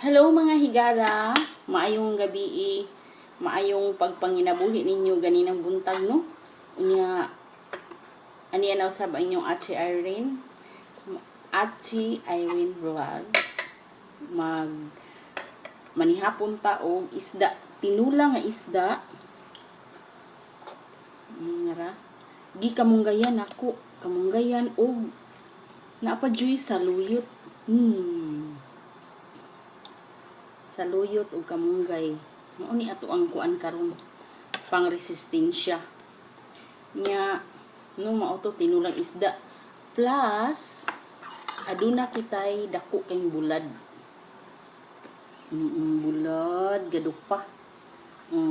Hello mga higala, maayong gabi, maayong pagpanginabuhi ninyo ganinang buntag no. Unya ani ana usab ang inyong Ate Irene vlog. Manihapon ta og isda, tinula nga isda. Ngara, gi kamunggayan ako, kamunggayan og naapa-joy saluyot. Saluyot o kamunggay. Mao ni ato ang kuan karon pang resistensya. Nya no mao to tinulang isda. Plus aduna kitay dako kay bulad. Bulad gadupa.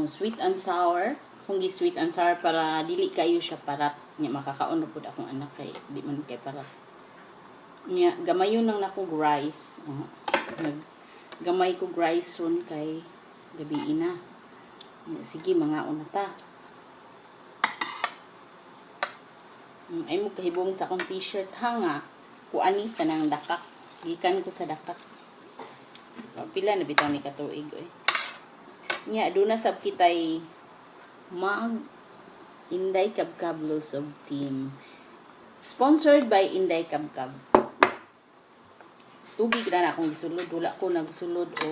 Sweet and sour. Kung gi sweet and sour para dili kayo siya parat. Nya makakaon na pud akong anak kay di man kay parat. Nya gamayon lang nako rice. Gamay ko rice ron kay gabi na. Sige, mga unata. Ay mo kahibong sa akong t-shirt hanga. Kuani kanang dakak. Gikan ko sa dakak. Pila na bitaw ni katuig eh. Nya aduna sab kitay mag Inday Kabkab Losov Team. Sponsored by Inday Kabkab. Tubig na akong gisulod. Wala ko nagsulod o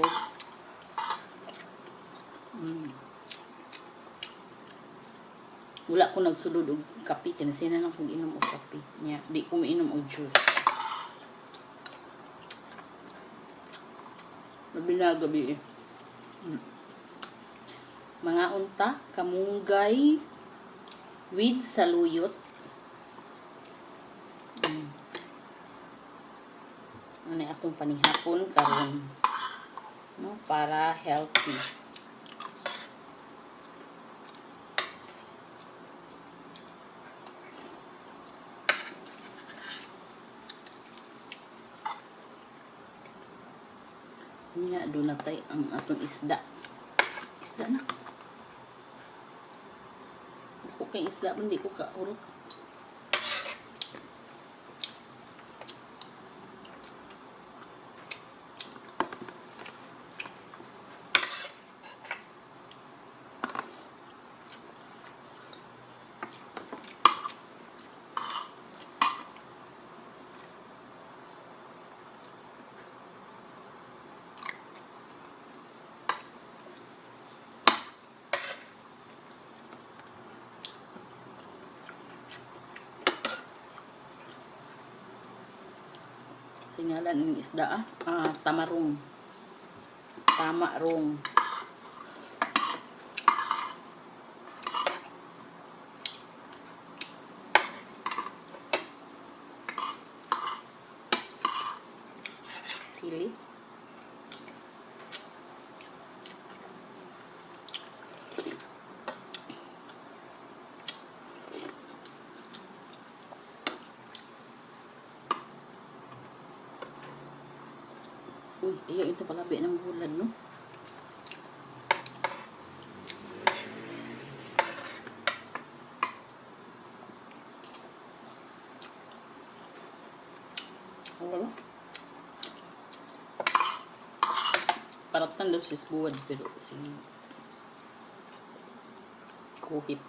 wala ko nagsulod og kape. Kinasina lang kong inom og kape. Nya, di ko mainom og juice. Mabila gabi eh. Mga unta, kamunggay with saluyot. Ano akong panihapon karon no para healthy. Nya do natay ang atong isda. Isda na. Ako kay isda hindi ko kaurot. Singalan ng isda tamarong. Tamarong. Sili. Uy, iya ito palabi ng bulad, no? Wala. Paratan daw sis buwad, pero sige. Kuhit.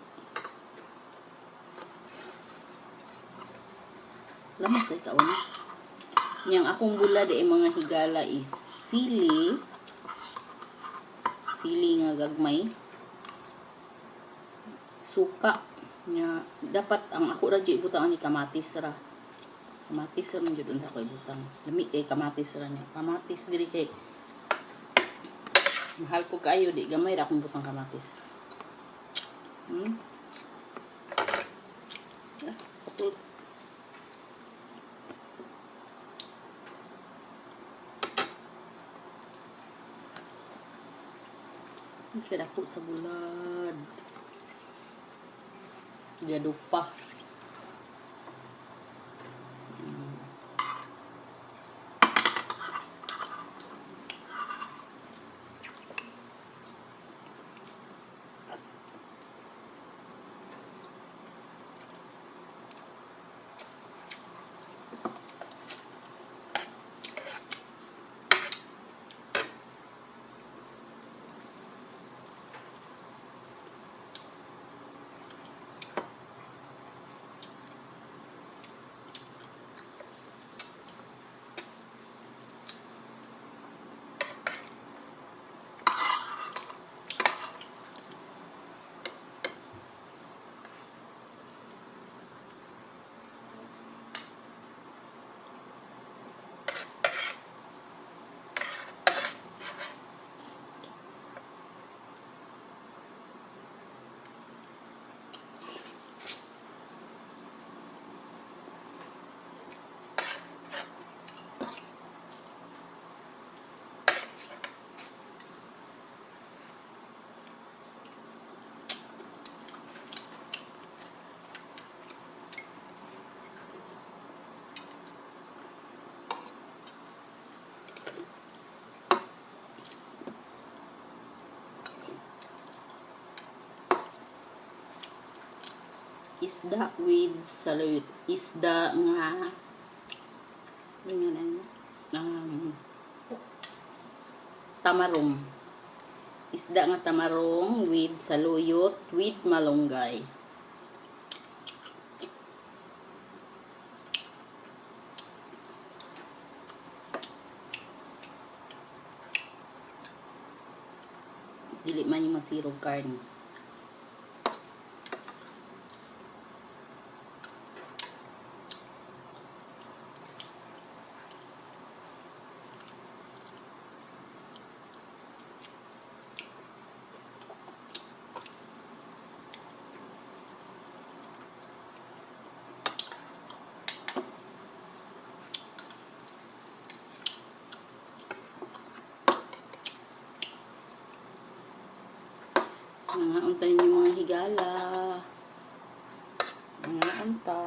Lamas ay kaon. Yang akong bulad ay mga higala is sili nga gagmay, suka nya dapat ang ako ra jud butang ni kamatis ra man jud unsa ko butang lami kay kamatis ra ni kamatis diri kay mahal ko kayo di gamay ra akong butang kamatis. Katul Kaya ako sa bulad. Gadupa. isda with saluyot. Isda nga tamarong. Isda nga tamarong with saluyot with malunggay. Dili man yung masirog karne. Mga unta yung mga higala. Mga unta.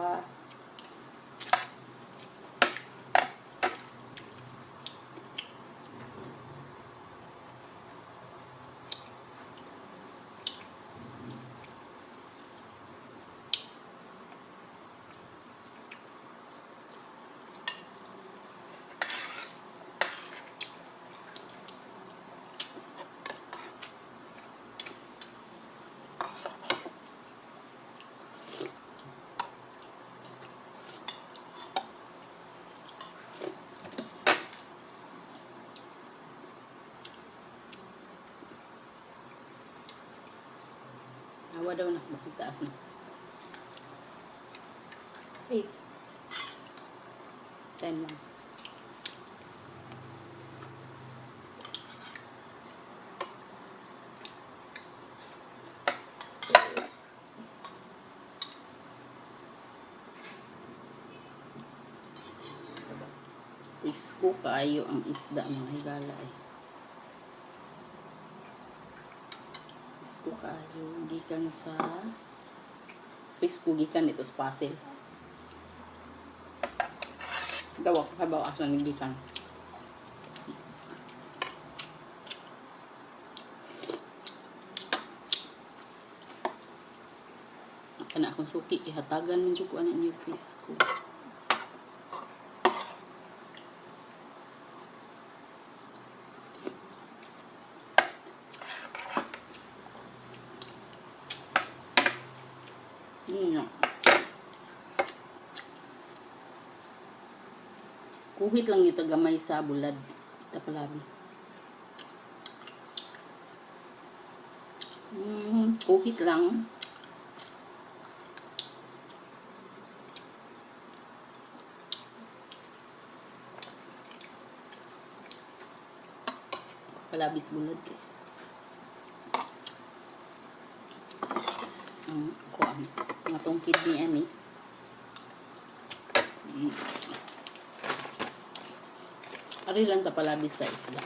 Awa daw na, basig taas na. Hey. Time lang. Isko kaayo ang isda mga higala eh. Isko kaayo gikan sa pisko gikan ito sa pasil. Dawa ko kabaw asa ni gikan. Kana akong suki ihatagan man jud ko ana niyo pisko. Kuhit lang dito gamay sa bulad. Ito palabi. Kuhit lang. Palabis bulad kay. Kuan. Mga tungkid ni ani. Ari lang ta palabis sa isla.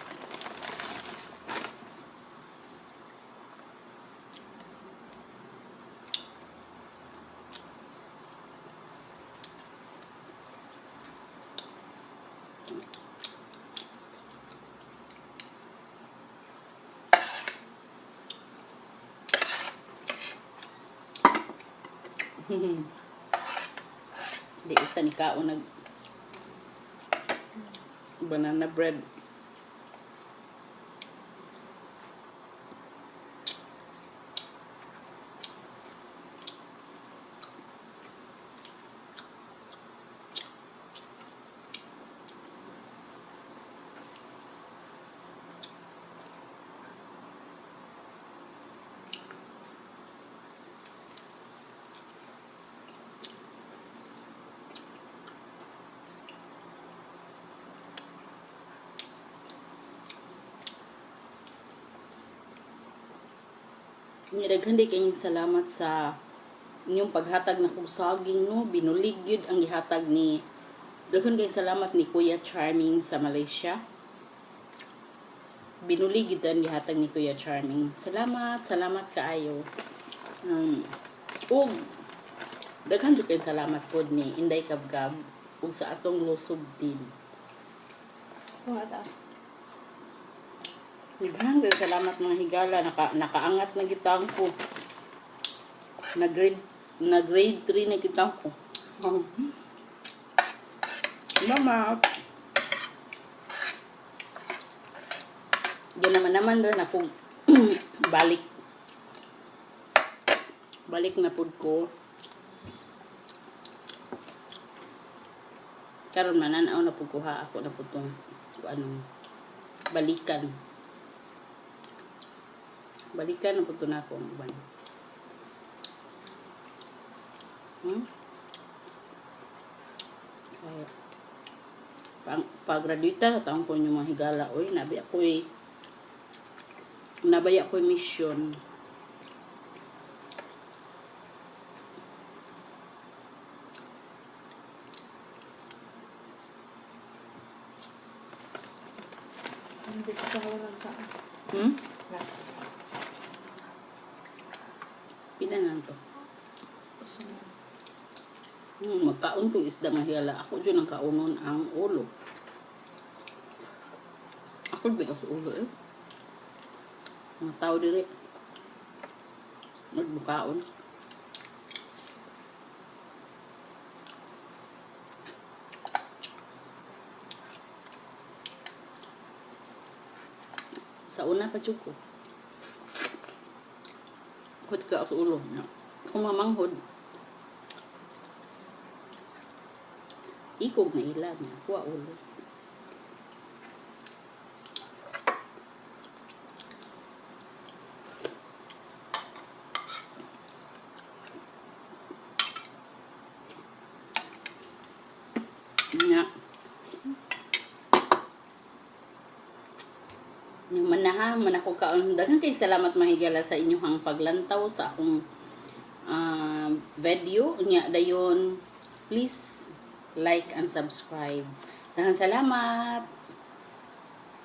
Di isa ni kao nag banana bread. Daghan di kayong salamat sa inyong paghatag na kong saging, no? Binulig yun ang gihatag ni daghan kayong salamat ni Kuya Charming sa Malaysia. Binulig yun ang gihatag ni Kuya Charming. Salamat kaayo. Ug daghan di kayong salamat po ni Inday Kabgab ug sa atong lusog din. Wala. Naghanggay salamat mga higala, nakaangat na gitang ko. na grade 3 na kita ko. Mama. Di naman rin ako balik. Balik na pud ko. Karon mananaw na pud kuha ako na pud tong anong balikan. Balikan na pud to na ako uban. Kaya pag-graduate na taong ko yung mga higala. Uy, nabaya ko mission. Hindi ko sa walang kaan. Pinanan to. Magkaon ko isda mahiyala. Ako dyan ang kaunon ang ulo. Ako bigas ulo eh. Mga tao dire. Magbukaon. Sa una pa ko. Hod ka sa ulo. Kung mamanghod, ikog na ilan niya. Kuha ulo. Nga. Man ako kaon. Daghang kay salamat mahigala sa inyong paglantaw sa akong video. Nya dayon, please like and subscribe. Daghang salamat.